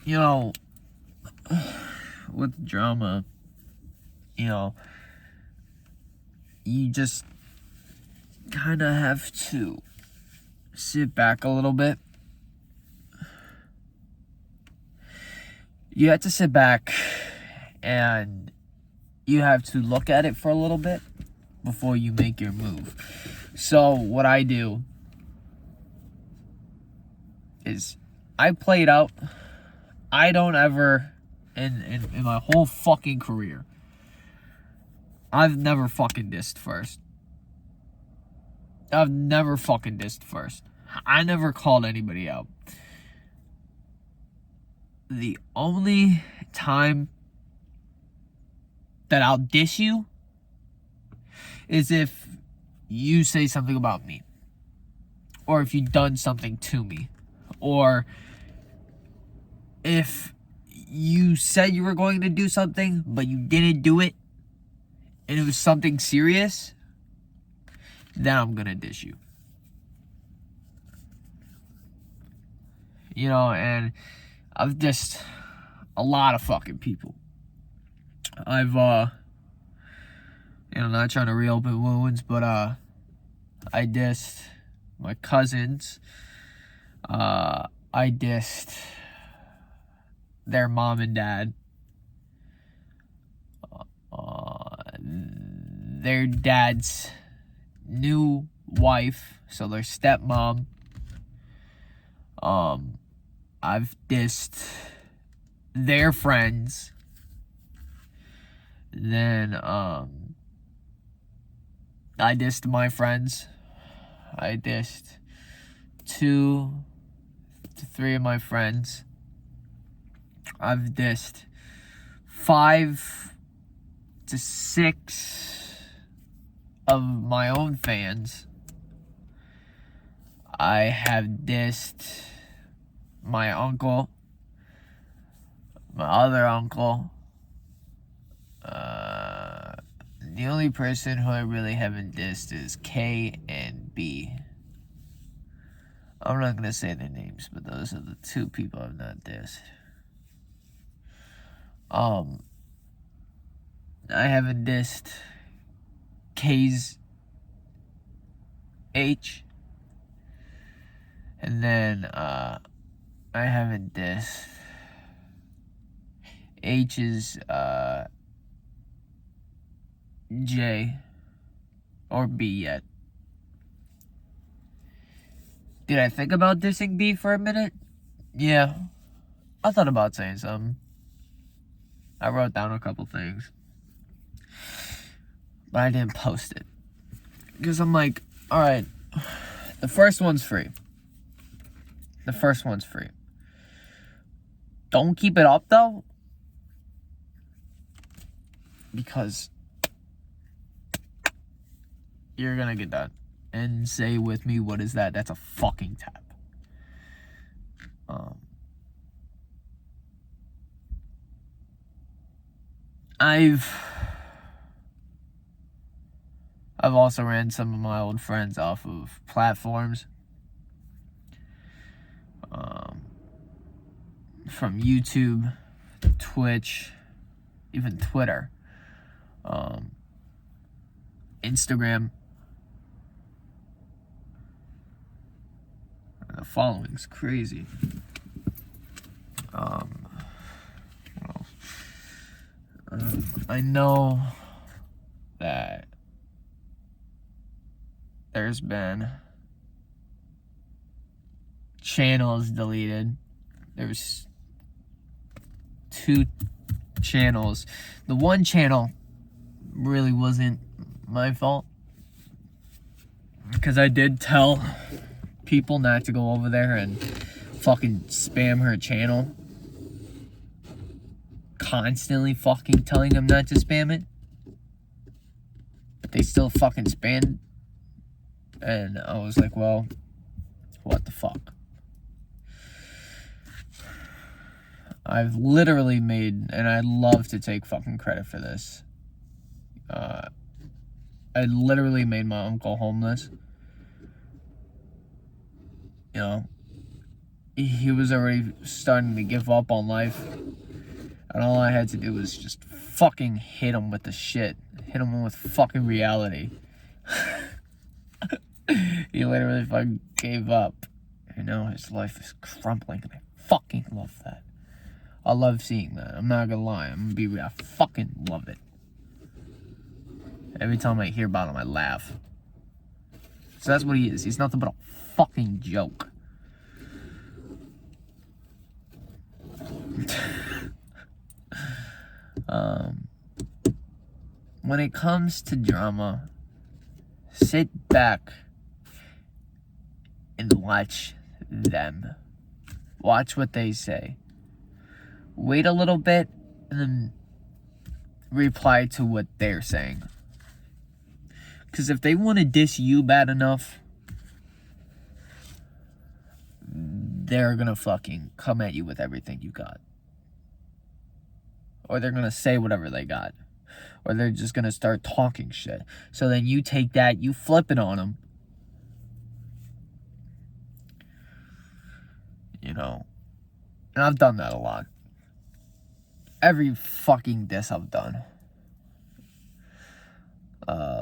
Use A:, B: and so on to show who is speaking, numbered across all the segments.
A: you know, with drama, you know, you just kind of have to sit back a little bit. You have to sit back and you have to look at it for a little bit before you make your move. So what I do is I play it out. I don't ever, in my whole fucking career, I've never fucking dissed first. I've never fucking dissed first. I never called anybody out. The only time that I'll diss you is if you say something about me, or if you've done something to me, or if you said you were going to do something but you didn't do it and it was something serious, then I'm gonna diss you. You know, and I've dissed a lot of fucking people. I've not trying to reopen wounds, but I dissed my cousins. I dissed their mom and dad. Their dad's new wife, so their stepmom. I've dissed their friends. Then I dissed my friends. I dissed 2 to 3 of my friends. I've dissed 5 to 6 of my own fans. I have dissed my uncle, my other uncle. The only person who I really haven't dissed is K and B. I'm not gonna say their names, but those are the 2 people I've not dissed. I haven't dissed K's H. And then I haven't dissed H's J or B yet. Did I think about dissing B for a minute? Yeah. I thought about saying something. I wrote down a couple things. But I didn't post it. Because I'm like, alright, the first one's free. The first one's free. Don't keep it up, though. Because you're gonna get that. And say with me, what is that? That's a fucking tap. I've also ran some of my old friends off of platforms. From YouTube, Twitch, even Twitter, Instagram. The following's crazy. I know that there's been channels deleted. There's 2 channels. The one channel really wasn't my fault, because I did tell people not to go over there and fucking spam her channel. Constantly fucking telling them not to spam it. But they still fucking spammed. And I was like, well, what the fuck? I've literally made, and I love to take fucking credit for this. I literally made my uncle homeless. You know, he was already starting to give up on life. And all I had to do was just fucking hit him with the shit. Hit him with fucking reality. He literally fucking gave up. You know, his life is crumbling, and I fucking love that. I love seeing that. I'm not gonna lie. I'm gonna be real. I fucking love it. Every time I hear about him, I laugh. So that's what he is. He's nothing but a fucking joke. When it comes to drama, sit back and watch them. Watch what they say. Wait a little bit and then reply to what they're saying. Because if they want to diss you bad enough, they're going to fucking come at you with everything you got. Or they're going to say whatever they got. Or they're just going to start talking shit. So then you take that, you flip it on them. You know. And I've done that a lot. Every fucking diss I've done.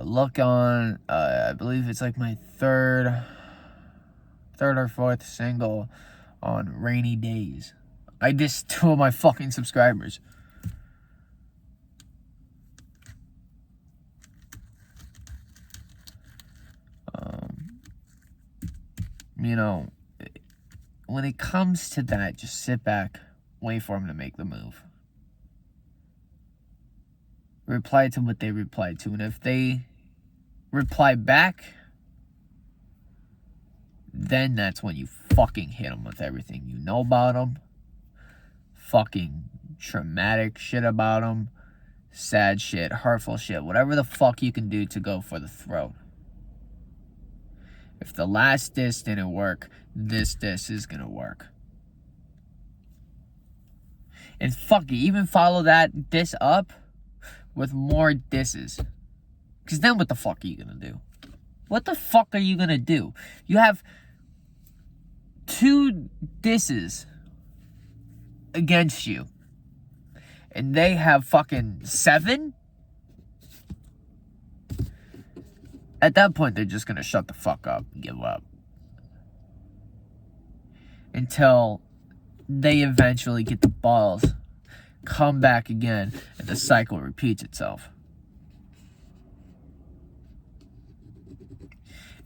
A: Look on, I believe it's like my third or fourth single on Rainy Days. I dissed 2 of my fucking subscribers. You know, when it comes to that, just sit back, wait for them to make the move. Reply to what they replied to. And if they reply back, then that's when you fucking hit them with everything you know about them. Fucking traumatic shit about them. Sad shit, hurtful shit. Whatever the fuck you can do to go for the throat. If the last diss didn't work, this diss is gonna work. And fuck it, even follow that diss up with more disses. Because then what the fuck are you gonna do? What the fuck are you gonna do? You have 2 disses against you. And they have fucking 7? At that point, they're just gonna shut the fuck up and give up. Until they eventually get the balls, come back again, and the cycle repeats itself.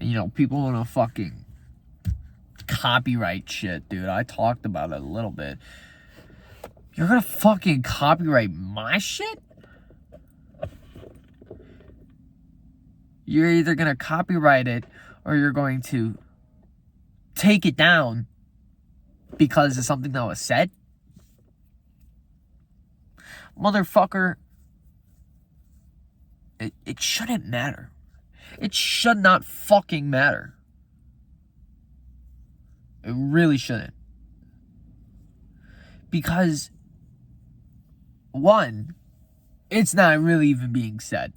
A: And you know, people wanna fucking copyright shit, dude. I talked about it a little bit. You're gonna fucking copyright my shit? You're either gonna copyright it or you're going to take it down because of something that was said? Motherfucker, it shouldn't matter. It should not fucking matter. It really shouldn't. Because, 1, it's not really even being said.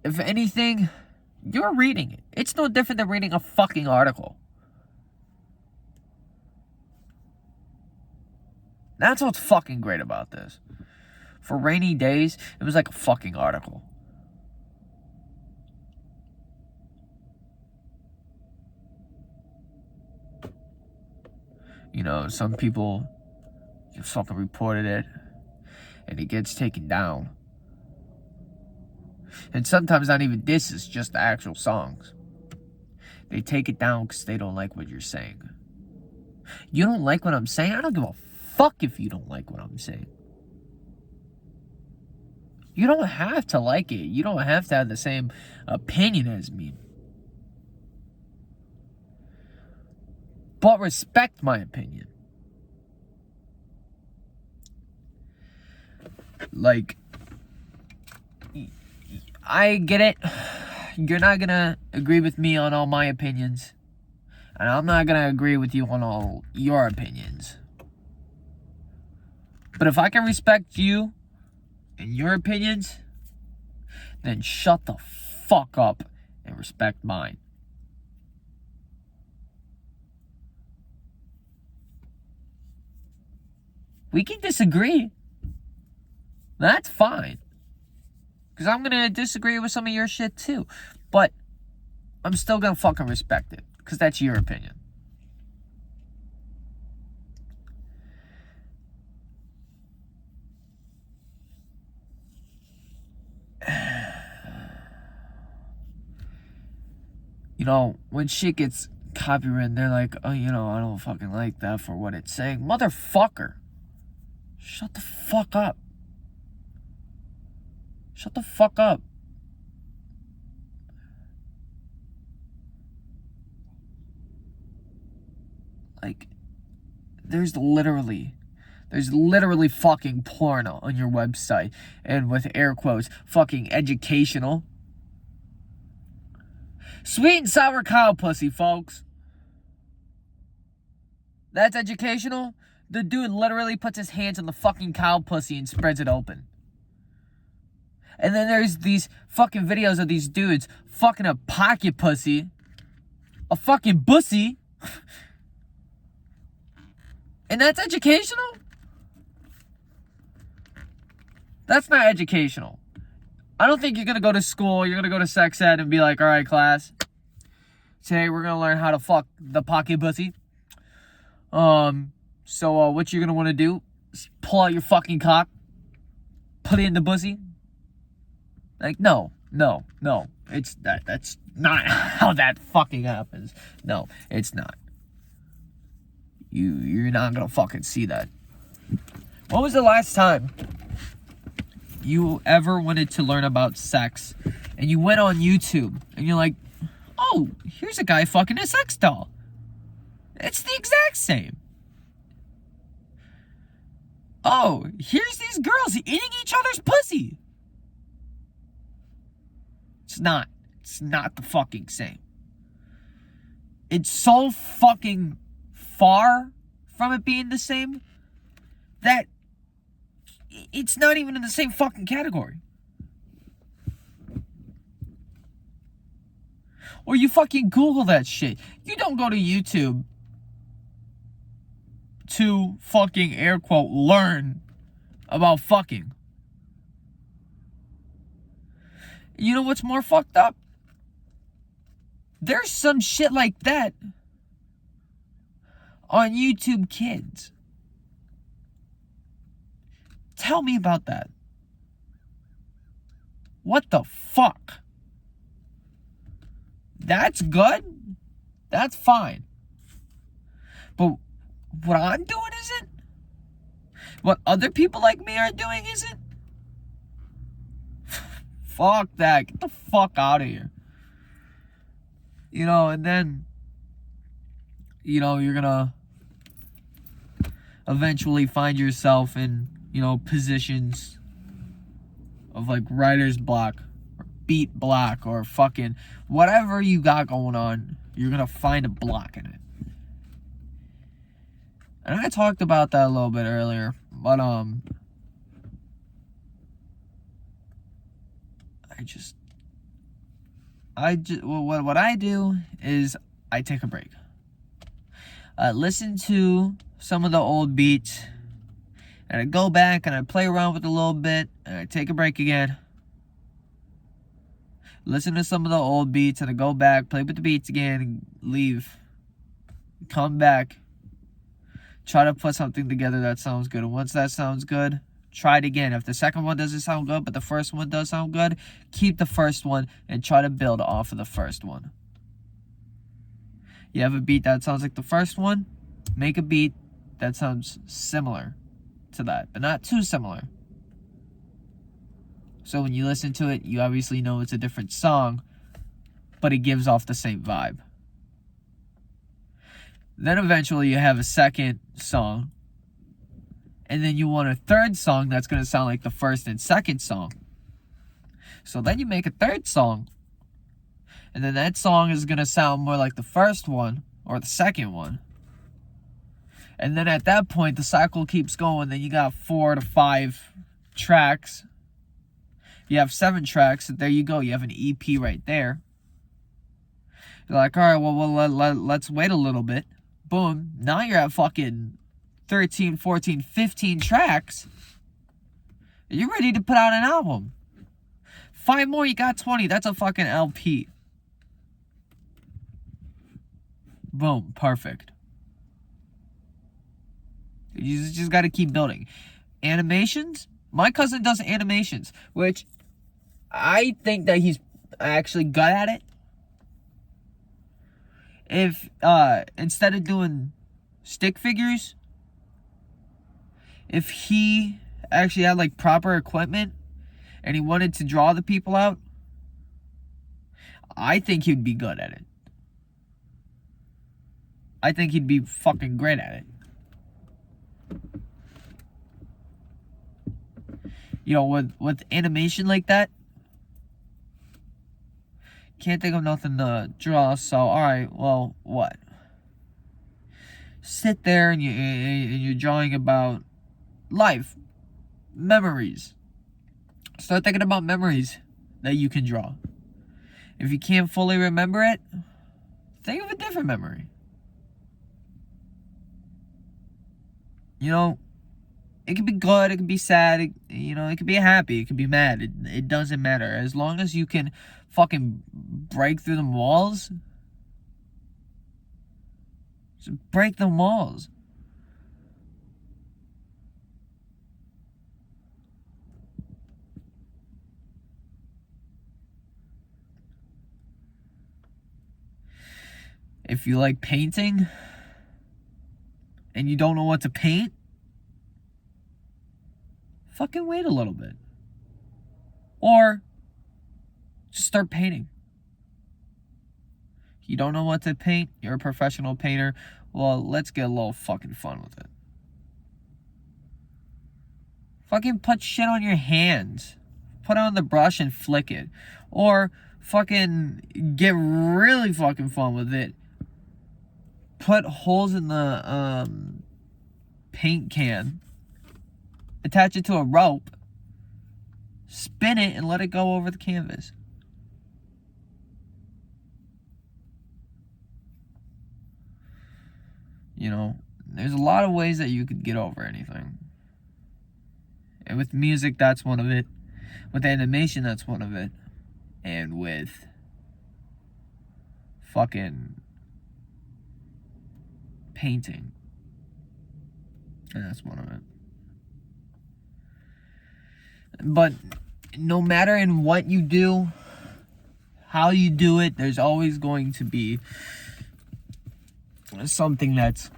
A: If anything, you're reading it. It's no different than reading a fucking article. That's what's fucking great about this. For Rainy Days, it was like a fucking article. You know, some people just fucking reported it and it gets taken down. And sometimes not even disses, just the actual songs. They take it down because they don't like what you're saying. You don't like what I'm saying? I don't give a fuck if you don't like what I'm saying. You don't have to like it. You don't have to have the same opinion as me. But respect my opinion. Like, I get it. You're not gonna agree with me on all my opinions. And I'm not gonna agree with you on all your opinions. But if I can respect you and your opinions, then shut the fuck up and respect mine. We can disagree. That's fine. Because I'm going to disagree with some of your shit too. But I'm still going to fucking respect it. Because that's your opinion. You know, when shit gets copywritten, they're like, oh, you know, I don't fucking like that for what it's saying. Motherfucker. Shut the fuck up. Shut the fuck up. Like, there's literally fucking porno on your website. And with air quotes, fucking educational. Sweet and sour cow pussy, folks. That's educational? The dude literally puts his hands on the fucking cow pussy and spreads it open. And then there's these fucking videos of these dudes fucking a pocket pussy. A fucking bussy. And that's educational? That's not educational. I don't think you're going to go to school, you're going to go to sex ed and be like, all right, class, today we're going to learn how to fuck the pocket pussy. So what you're going to want to do is pull out your fucking cock, put it in the pussy. Like, no. That's not how that fucking happens. No, it's not. You're not going to fucking see that. When was the last time you ever wanted to learn about sex and you went on YouTube and you're like, oh, here's a guy fucking a sex doll. It's the exact same. Oh, here's these girls eating each other's pussy. It's not the fucking same. It's so fucking far from it being the same that it's not even in the same fucking category. Or you fucking Google that shit. You don't go to YouTube to fucking air quote learn about fucking. You know what's more fucked up? There's some shit like that on YouTube Kids. Tell me about that. What the fuck? That's good? That's fine. But what I'm doing isn't? What other people like me are doing isn't? Fuck that. Get the fuck out of here. You know, and then, you know, you're gonna eventually find yourself in, you know, positions of like writer's block or beat block or fucking whatever you got going on. You're gonna find a block in it. And I talked about that a little bit earlier, but what I do is I take a break. Listen to some of the old beats, and I go back and I play around with it a little bit, and I take a break again. Listen to some of the old beats, and I go back, play with the beats again, and leave. Come back. Try to put something together that sounds good. And once that sounds good, try it again. If the second one doesn't sound good, but the first one does sound good, keep the first one and try to build off of the first one. You have a beat that sounds like the first one, make a beat that sounds similar to that, but not too similar. So when you listen to it, you obviously know it's a different song, but it gives off the same vibe. Then eventually you have a second song, and then you want a third song that's going to sound like the first and second song. So then you make a third song, and then that song is going to sound more like the first one or the second one. And then at that point, the cycle keeps going. Then you got 4 to 5 tracks. You have 7 tracks. There you go. You have an EP right there. You're like, all right, well let's wait a little bit. Boom. Now you're at fucking 13, 14, 15 tracks, you're ready to put out an album. 5 more, you got 20. That's a fucking LP. Boom, perfect. You just got to keep building. Animations? My cousin does animations, which I think that he's actually good at it. If, instead of doing stick figures, if he actually had, like, proper equipment and he wanted to draw the people out, I think he'd be good at it. I think he'd be fucking great at it. You know, with animation like that, can't think of nothing to draw, so alright, well, what? Sit there and you're drawing about life, memories. Start thinking about memories that you can draw. If you can't fully remember it, think of a different memory. You know, it could be good, it could be sad, it could be happy, it could be mad. It doesn't matter. As long as you can fucking break through them walls, just break them walls. If you like painting and you don't know what to paint, fucking wait a little bit. Or just start painting. You don't know what to paint, you're a professional painter, well, let's get a little fucking fun with it. Fucking put shit on your hands. Put it on the brush and flick it. Or fucking get really fucking fun with it. Put holes in the paint can. Attach it to a rope. Spin it and let it go over the canvas. You know, there's a lot of ways that you could get over anything. And with music, that's one of it. With animation, that's one of it. And with fucking painting, and that's one of it. But no matter in what you do, how you do it, there's always going to be something that's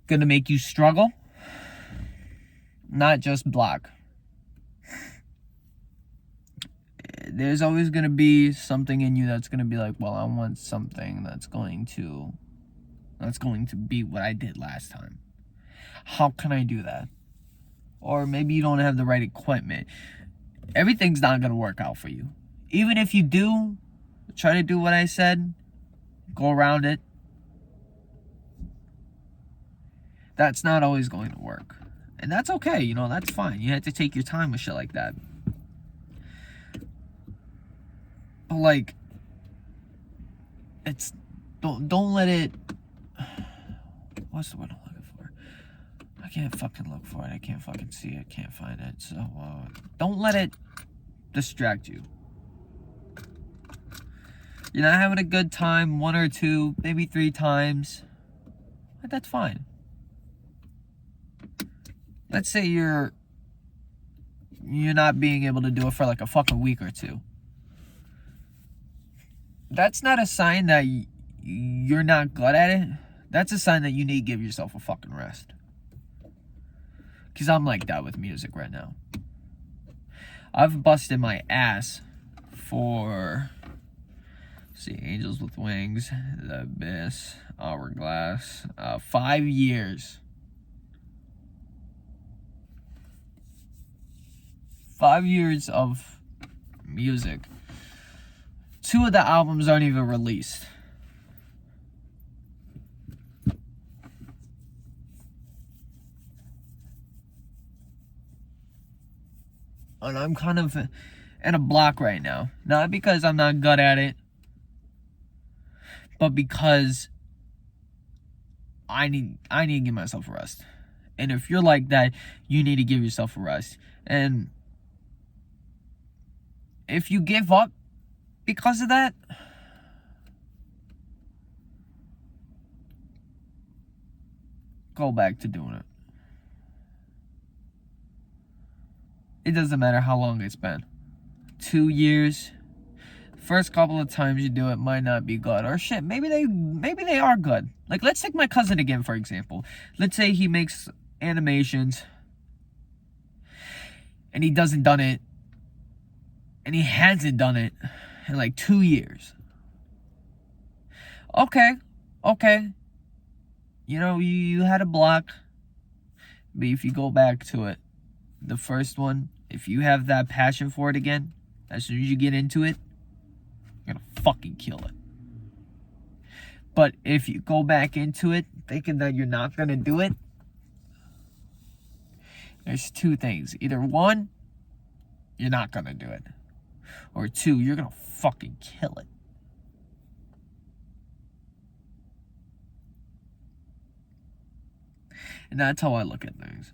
A: gonna make you struggle, not just block. There's always gonna be something in you that's gonna be like, well, I want something that's going to be what I did last time. How can I do that? Or maybe you don't have the right equipment. Everything's not gonna work out for you. Even if you do, try to do what I said, go around it. That's not always going to work. And that's okay, that's fine. You have to take your time with shit like that. But like, it's don't let it, what's the word I'm looking for? I can't fucking look for it. I can't fucking see it. Can't find it. So don't let it distract you. You're not having a good time 1 or 2, maybe 3 times. But that's fine. Let's say you're not being able to do it for like a fucking week or 2. That's not a sign that you're not good at it. That's a sign that you need to give yourself a fucking rest. Because I'm like that with music right now. I've busted my ass for, Angels with Wings, The Abyss, Hourglass, 5 years. 5 years of music. 2 of the albums aren't even released. And I'm kind of in a block right now. Not because I'm not good at it, but because I need to give myself a rest. And if you're like that, you need to give yourself a rest. And if you give up because of that, go back to doing it. It doesn't matter how long it's been. 2 years. First couple of times you do it might not be good. Or shit, maybe they are good. Like, let's take my cousin again, for example. Let's say he makes animations and he hasn't done it in like 2 years. Okay. You know, you had a block. But if you go back to it, the first one, if you have that passion for it again, as soon as you get into it, you're gonna fucking kill it. But if you go back into it thinking that you're not gonna do it, there's two things. Either one, you're not gonna do it. Or two, you're gonna fucking kill it. And that's how I look at things.